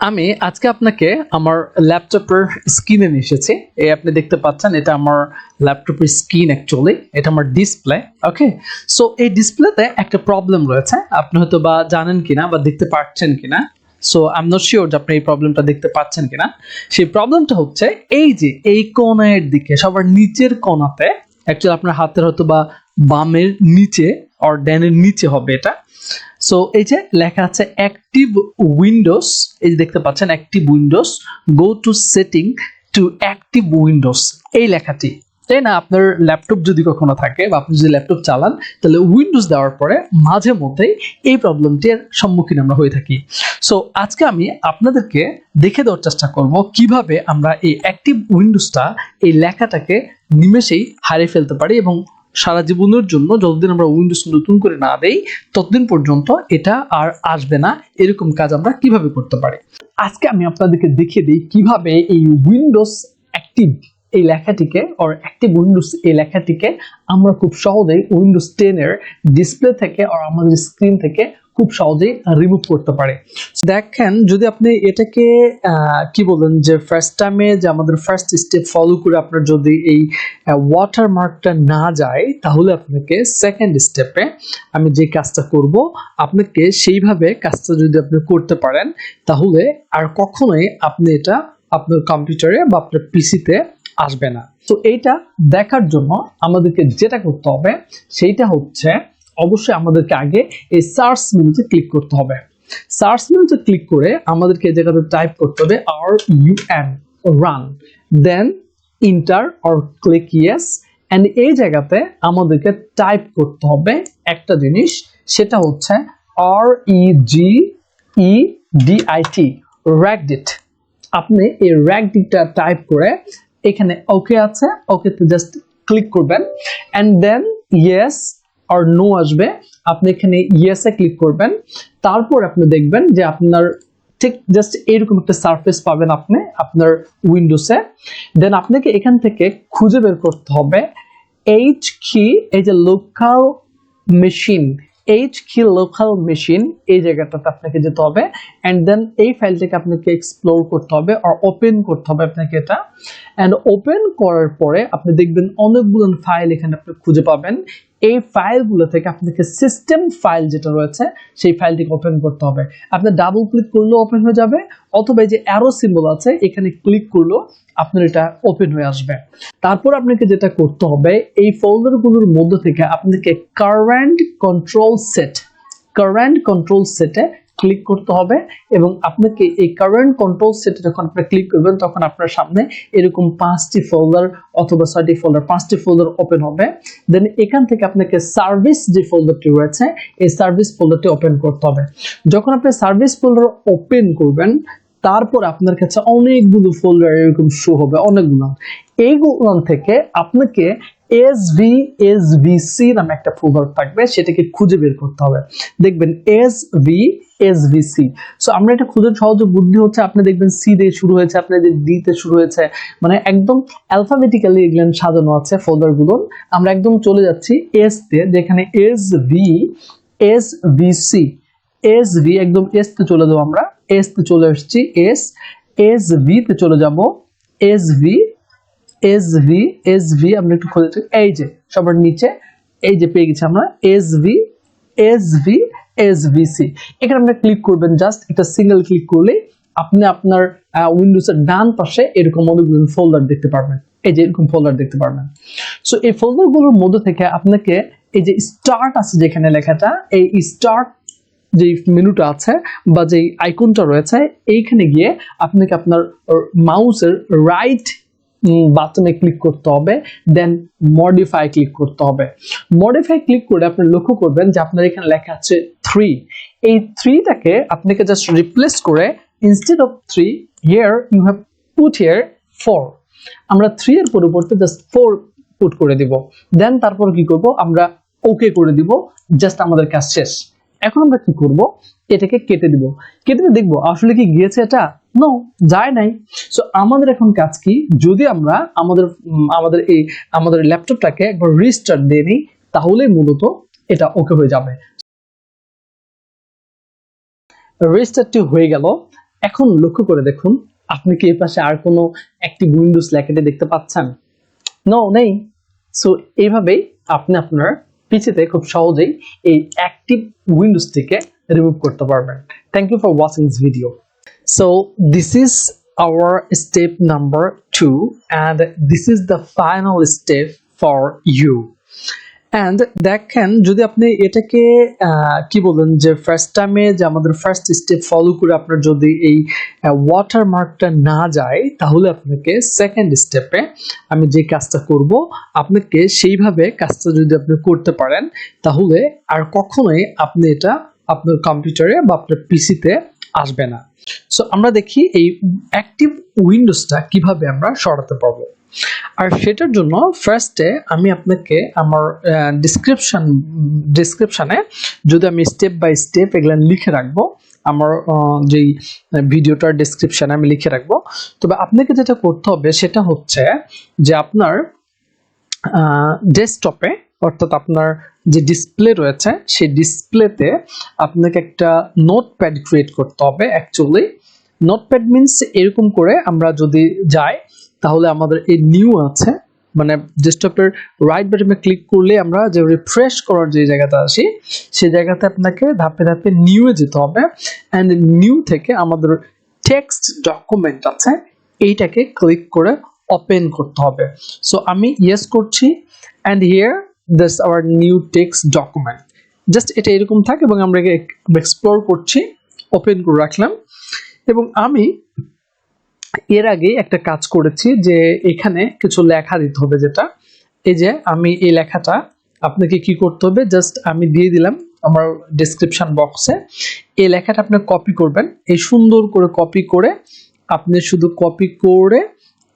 আমি আজকে আপনাকে আমার ল্যাপটপের স্ক্রিনে নিয়ে এসেছি। এই আপনি দেখতে পাচ্ছেন এটা আমার ল্যাপটপের স্ক্রিন অ্যাকচুয়ালি এটা আমার ডিসপ্লে। ওকে, সো এই ডিসপ্লেতে একটা প্রবলেম রয়েছে, আপনি হয়তো বা জানেন কিনা বা দেখতে পাচ্ছেন কিনা। So I am not sure যে আপনি এই প্রবলেমটা দেখতে পাচ্ছেন কিনা। সেই প্রবলেমটা হচ্ছে এই যে এই কোণের দিকে সবার নিচের কোণাতে, অ্যাকচুয়ালি আপনার হাতের হয়তো বা বামের নিচে আর ডানের নিচে হবে এটা। সো এই যে লেখা আছে অ্যাক্টিভ উইন্ডোজ, এই যে দেখতে পাচ্ছেন active windows, go to setting to active windows, এই লেখাটি, তাই না? আপনার ল্যাপটপ যদি কখনো থাকে বা আপনি যদি ল্যাপটপ চালান, তাহলে উইন্ডোজ দেওয়ার পরে মাঝে মধ্যেই এই প্রবলেমটির সম্মুখীন আমরা হয়ে থাকি। সো আজকে আমি আপনাদেরকে দেখে দেওয়ার চেষ্টা করব কিভাবে আমরা এই অ্যাক্টিভ উইন্ডোজটা, এই লেখাটাকে নিমেষেই হারিয়ে ফেলতে পারি এবং সারা জীবনের জন্য যতদিন আমরা উইন্ডোজ নতুন করে না দেই ততদিন পর্যন্ত এটা আর আসবে না, এরকম কাজ আমরা কিভাবে করতে পারি। আজকে আমি আপনাদেরকে দেখিয়ে দিই কিভাবে এই উইন্ডোজ অ্যাক্টিভ এই লেখাটিকে অর অ্যাক্টিভ উইন্ডোজ এই লেখাটিকে আমরা খুব সহজেই উইন্ডোজ 10 এর ডিসপ্লে থেকে আর আমাদের স্ক্রিন থেকে খুব সহজেই রিমুভ করতে পারে। দেখেন, যদি আপনি এটাকে কি বলেন যে ফার্স্ট টাইমে যে আমাদের ফার্স্ট স্টেপ ফলো করে আপনার যদি এই ওয়াটারমার্কটা না যায়, তাহলে আপনাকে সেকেন্ড স্টেপে আমি যে কাজটা করব, আপনাকে সেইভাবে কাজটা যদি আপনি করতে পারেন, তাহলে আর কখনোই আপনি এটা আপনার কম্পিউটারে বা আপনার পিসিতে আসবে না। তো এইটা দেখার জন্য আমাদেরকে যেটা করতে হবে সেইটা হচ্ছে অবশ্যই আমাদেরকে আগে এই সার্চ মেনুতে ক্লিক করতে হবে। সার্চ মেনুতে ক্লিক করে আমাদেরকে যেটাতে টাইপ করতে হবে RUN, run, then enter or click yes, and এই জায়গাতে আমাদেরকে টাইপ করতে হবে একটা জিনিস, সেটা হচ্ছে REGEDIT, রেগডিট। আপনি এই রেগডিটটা টাইপ করে এখানে ওকে আছে, ওকেতে জাস্ট ক্লিক করবেন এন্ড দেন ইয়েস আর নো আসবে, আপনি এখানে ইয়েসে ক্লিক করবেন। তারপর আপনি দেখবেন যে আপনার ঠিক জাস্ট এরকম একটা সারফেস পাবেন আপনি আপনার উইন্ডোজে। দেন আপনাকে এখান থেকে খুঁজে বের করতে হবে এইচ কি, এই যে লোকাল মেশিন, এইচ কি লোকাল মেশিন, এই জায়গাটাতে আপনাকে যেতে হবে এন্ড দেন এই ফাইলটাকে আপনাকে এক্সপ্লোর করতে হবে আর ওপেন করতে হবে আপনাকে এটা। এন্ড ওপেন করার পরে আপনি দেখবেন অনেকগুলো ফাইল এখানে আপনি খুঁজে পাবেন। এই ফাইলগুলো থেকে আপনাকে সিস্টেম ফাইল যেটা রয়েছে সেই ফাইলটিকে ওপেন করতে হবে। আপনি ডাবল ক্লিক করলেও ওপেন হয়ে যাবে, অথবা এই যে অ্যারো সিম্বল আছে এখানে ক্লিক করলেও আপনার এটা ওপেন হয়ে আসবে। তারপর আপনাকে যেটা করতে হবে, এই ফোল্ডারগুলোর মধ্যে থেকে আপনাকে কারেন্ট কন্ট্রোল সেটে ক্লিক করতে হবে এবং আপনাকে এই কারেন্ট কন্ট্রোল সেটে যখন আপনি ক্লিক করবেন তখন আপনার সামনে এরকম 5টি ফোল্ডার অথবা 6টি ফোল্ডার, 5টি ফোল্ডার ওপেন হবে। দেন এখান থেকে আপনাকে সার্ভিস যে ফোল্ডারটি রয়েছে এই সার্ভিস ফোল্ডারটি ওপেন করতে হবে। যখন আপনি সার্ভিস ফোল্ডার ওপেন করবেন, তারপর আপনার কাছে অনেকগুলো ফোল্ডার এরকম শো হবে, অনেকগুলো। এইগুলো থেকে আপনাকে SVSVC নামে একটা ফোল্ডার থাকবে, সেটাকে খুঁজে বের করতে হবে। দেখবেন SVSVC। সো আমরা এটা খুঁজে সহজ বুদ্ধি হচ্ছে, আপনি দেখবেন C দিয়ে শুরু হয়েছে, আপনাদের D তে শুরু হয়েছে, মানে একদম অ্যালফাবেটিক্যালি এগুলো সাজানো আছে ফোল্ডারগুলো। আমরা একদম চলে যাচ্ছি S তে, যেখানে SVSVC, SV একদম S তে চলে যাবো, আমরা S তে চলে আসছি, SV তে চলে যাব, SV আমরা একটু খুঁজে, এই যে সবার নিচে এই যে পেয়ে গেছি আমরা SVSVC। এখানে আমরা ক্লিক করবেন, জাস্ট এটা সিঙ্গেল ক্লিক করলে আপনি আপনার উইন্ডোজের ডান পাশে এরকম অনেকগুলো ফোল্ডার দেখতে পারবেন, এই যে এরকম ফোল্ডার দেখতে পারবেন। সো এই ফোল্ডারগুলোর মধ্যে থেকে আপনাকে এই যে স্টার্ট আছে যেখানে লেখাটা, এই স্টার্ট যে মেনুটা আছে বা যে আইকনটা রয়েছে এইখানে গিয়ে আপনাকে আপনার মাউসের রাইট বাটনে ক্লিক করতে হবে, দেন মডিফাই ক্লিক করতে হবে। মডিফাই ক্লিক করে আপনি লক্ষ্য করবেন যে আপনার এখানে লেখা আছে 3। এই 3টাকে আপনাকে জাস্ট রিপ্লেস করে instead of 3 here you have put here 4, আমরা 3 এর পরিবর্তে জাস্ট 4 পুট করে দিব। দেন তারপর কি করব, আমরা ওকে করে দিব, জাস্ট আমাদের কাজ শেষ। এখন আমরা কি করব, এটাকে কেটে দিব, কেটে দেখবো আসলে কি গিয়েছে, এটা নো যায় নাই। সো আমাদের এখন কাজ কি, যদি আমরা আমাদের ল্যাপটপটাকে একবার রিস্টার্ট দিয়ে নিই, তাহলে মূলত এটা ওকে হয়ে যাবে। রিস্টার্টটি হয়ে গেল। এখন লক্ষ্য করে দেখুন, আপনি কি এই পাশে আর কোনো অ্যাক্টিভ উইন্ডোজ লেখাটি দেখতে পাচ্ছেন? নো, নেই। সো এইভাবেই আপনি আপনার পিসিতে খুব সহজেই এই অ্যাক্টিভ উইন্ডোজটিকে রিমুভ করতে পারবেন। Thank you for watching this video. So this is our step number 2 and this is the final step for you. And দেখেন, যদি আপনি এটাকে কি বলেন যে ফার্স্ট টাইমে যে আমাদের ফার্স্ট স্টেপ ফলো করে আপনার যদি এই ওয়াটারমার্কটা না যায়, তাহলে আপনাকে সেকেন্ড স্টেপে আমি যে কাজটা করব, আপনাকে সেইভাবে কাজটা যদি আপনি করতে পারেন, তাহলে আর কখনোই আপনি এটা আপনার কম্পিউটারে বা আপনার পিসিতে আসবে না। সো আমরা দেখি এই অ্যাক্টিভ উইন্ডোজটা কিভাবে আমরা সরাতে পারবো। আর সেটার জন্য ফার্স্টে আমি আপনাকে আমার ডিসক্রিপশনে যদি আমি স্টেপ বাই স্টেপ এগুলো লিখে রাখবো, আমার যেই ভিডিওটার ডিসক্রিপশনে আমি লিখে রাখবো। তবে আপনাকে যেটা করতে হবে সেটা হচ্ছে যে আপনার ডেস্কটপে, অর্থাৎ আপনার যে ডিসপ্লে রয়েছে সেই ডিসপ্লেতে আপনাকে একটা নোটপ্যাড ক্রিয়েট করতে হবে। অ্যাকচুয়ালি নোটপ্যাড মিনস এরকম করে আমরা যদি যাই, তাহলে আমাদের এই নিউ আছে, মানে ডেস্কটপের রাইট বাটনে ক্লিক করলে আমরা যে রিফ্রেশ করার যে জায়গাটা আসি, সেই জায়গাতে আপনাকে ধাপে ধাপে নিউয়ে যেতে হবে। অ্যান্ড নিউ থেকে আমাদের টেক্সট ডকুমেন্ট আছে, এইটাকে ক্লিক করে ওপেন করতে হবে। সো আমি ইয়েস করছি, and here this our new text document. Just এটা এরকম থাকে এবং আমরা এক্সপ্লোর করছি, ওপেন করে রাখলাম। এবং আমি এর আগে একটা কাজ করেছি যে এখানে কিছু লেখা দিতে হবে, যেটা এই যে আমি এই লেখাটা আপনাকে কি করতে হবে, জাস্ট আমি দিয়ে দিলাম আমার ডেসক্রিপশন বক্সে। এই লেখাটা আপনি কপি করবেন, এই সুন্দর করে কপি করে আপনি শুধু কপি করে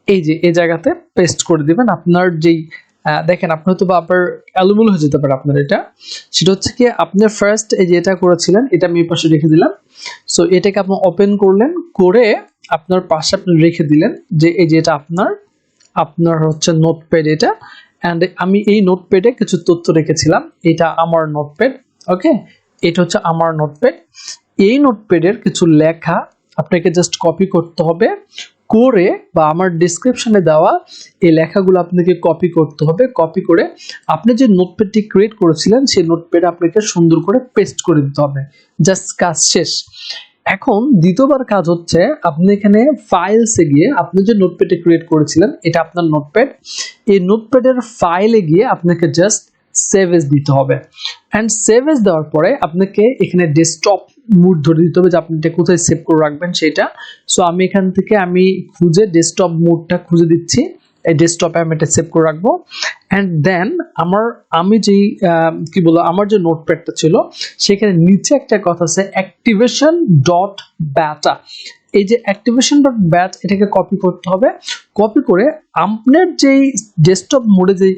এই যে এই জায়গাতে পেস্ট করে দিবেন। আপনার যেই দেখেন, আপনি হয়তো বা আবার এলোমেলো হয়ে যেতে পারে আপনার এটা, সেটা হচ্ছে কি আপনি ফার্স্ট এই যে এটা করেছিলেন, এটা আমি এই পাশে রেখে দিলাম। সো এটাকে আপনি ওপেন করলেন, করে আপনার পাশে আপনি রেখে দিলেন যে এই যে এটা আপনার হচ্ছে নোটপ্যাড এটা। অ্যান্ড আমি এই নোটপ্যাডে কিছু তথ্য রেখেছিলাম, এটা আমার নোটপ্যাড। ওকে, এটা হচ্ছে আমার নোটপ্যাড। এই নোটপ্যাডের কিছু লেখা আপনাকে জাস্ট কপি করতে হবে, করে বা আমার ডেসক্রিপশনে দেওয়া এই লেখাগুলো আপনাকে কপি করতে হবে। কপি করে আপনি যে নোটপ্যাডটি ক্রিয়েট করেছিলেন সেই নোটপ্যাডে আপনাকে সুন্দর করে পেস্ট করে দিতে হবে। জাস্ট কাজ শেষ। এখন দ্বিতীয়বার কাজ হচ্ছে, আপনি এখানে ফাইলসে গিয়ে আপনি যে নোটপ্যাডে ক্রিয়েট করেছিলেন, এটা আপনার নোটপ্যাড, এই নোটপ্যাডের ফাইলে গিয়ে আপনাকে জাস্ট সেভ এজ দিতে হবে। অ্যান্ড সেভ এজ দেওয়ার পরে আপনাকে এখানে ডেস্কটপ মুড ধরে দিতে হবে যে আপনি এটা কোথায় সেভ করে রাখবেন সেটা। সো আমি এখান থেকে আমি খুঁজে ডেস্কটপ মুডটা খুঁজে দিচ্ছি, এই ডেস্কটপে আমি এটা সেভ করে রাখবো। অ্যান্ড দেন আমি যেই কি বলবো, আমার যে নোটপ্যাডটা ছিল সেখানে নিচে একটা কথা আছে অ্যাক্টিভেশন ডট ব্যাটা। এই যে অ্যাক্টিভেশন ডট ব্যাট, এটাকে কপি করতে হবে। কপি করে আপনার যেই ডেস্কটপ মোডে যে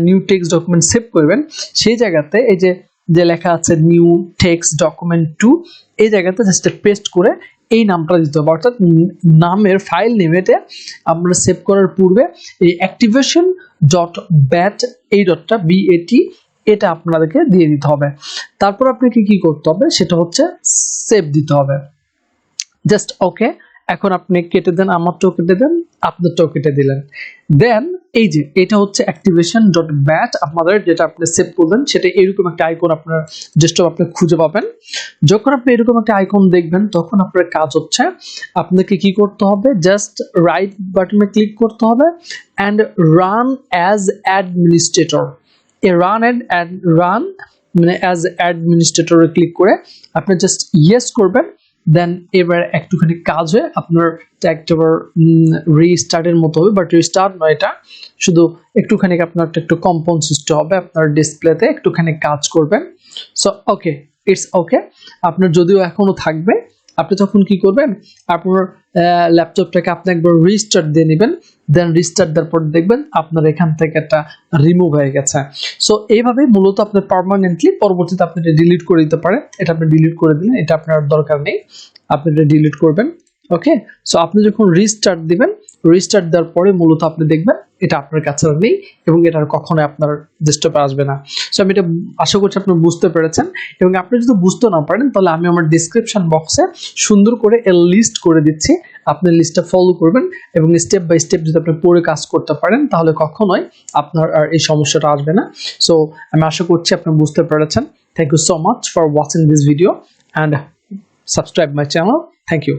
নিউ টেক্সট ডকুমেন্ট সেভ করবেন সেই জায়গাতে এই যে লেখা আছে নিউ টেক্সট ডকুমেন্ট 2, এই জায়গাতে জাস্ট পেস্ট করে এই নামটা দিতে হবে। অর্থাৎ নামের ফাইল নেমেতে আমরা সেভ করার পূর্বে এই অ্যাক্টিভেশন ডট ব্যাট, এই ডটটা BAT, এটা আপনাদেরকে দিয়ে দিতে হবে। তারপর আপনাকে কি করতে হবে সেটা হচ্ছে সেভ দিতে হবে। Just okay. এখন আপনি কেটে দেন, আমারটাও কেটে দেন, আপনারটাও কেটে দিলেন। দেন এই যে এটা হচ্ছে অ্যাক্টিভেশন ডট ব্যাট, আপনাদের যেটা আপনি সেভ করবেন সেটা এরকম একটা আইকন আপনার ডেস্কটপ আপনি খুঁজে পাবেন। যখন আপনি এরকম একটা আইকন দেখবেন, তখন আপনার কাজ হচ্ছে আপনাকে কি করতে হবে, জাস্ট রাইট বাটনে ক্লিক করতে হবে অ্যান্ড রান অ্যাজ অ্যাডমিনিস্ট্রেটর। এই রান মানে অ্যাজ অ্যাডমিনিস্ট্রেটরে ক্লিক করে আপনি জাস্ট ইয়েস করবেন। দেন এবার একটুখানি কাজ হয়ে আপনার একটাবার রিস্টার্টের মতো হবে, বাট রিস্টার্ট নয়, এটা শুধু একটুখানি আপনার একটু কম্পাউন্ড সিস্টেম হবে, আপনার ডিসপ্লেতে একটুখানি কাজ করবেন। So okay, it's okay. আপনার যদিও এখনো থাকবে, আপনি তখন কি করবেন, আপনার ল্যাপটপটাকে আপনি একবার রিস্টার্ট দিয়ে নেবেন। দেন রিস্টার্ট দেওয়ার পর দেখবেন আপনার এখান থেকে একটা রিমুভ হয়ে গেছে। সো এইভাবে মূলত আপনি পার্মানেন্টলি পরবর্তীতে আপনি এটা ডিলিট করে দিতে পারেন। এটা আপনি ডিলিট করে দিলেন, এটা আপনার দরকার নেই, আপনি এটা ডিলিট করবেন। ওকে, সো আপনি যখন রিস্টার্ট দিবেন, রিস্টার্ট দেওয়ার পরে মূলত আপনি দেখবেন এটা আপনার কাছে আর নেই এবং এটা আর কখনোই আপনার ডেস্কটপে আসবে না। সো আমি এটা আশা করছি আপনি বুঝতে পেরেছেন, এবং আপনি যদি বুঝতে না পারেন তাহলে আমি আমার ডেসক্রিপশন বক্সে সুন্দর করে এর লিস্ট করে দিচ্ছি, আপনি লিস্টটা ফলো করবেন এবং স্টেপ বাই স্টেপ যদি আপনি পড়ে কাজ করতে পারেন তাহলে কখনোই আপনার আর এই সমস্যাটা আসবে না। সো আমি আশা করছি আপনি বুঝতে পেরেছেন। Thank you so much for watching this video and subscribe my channel. Thank you.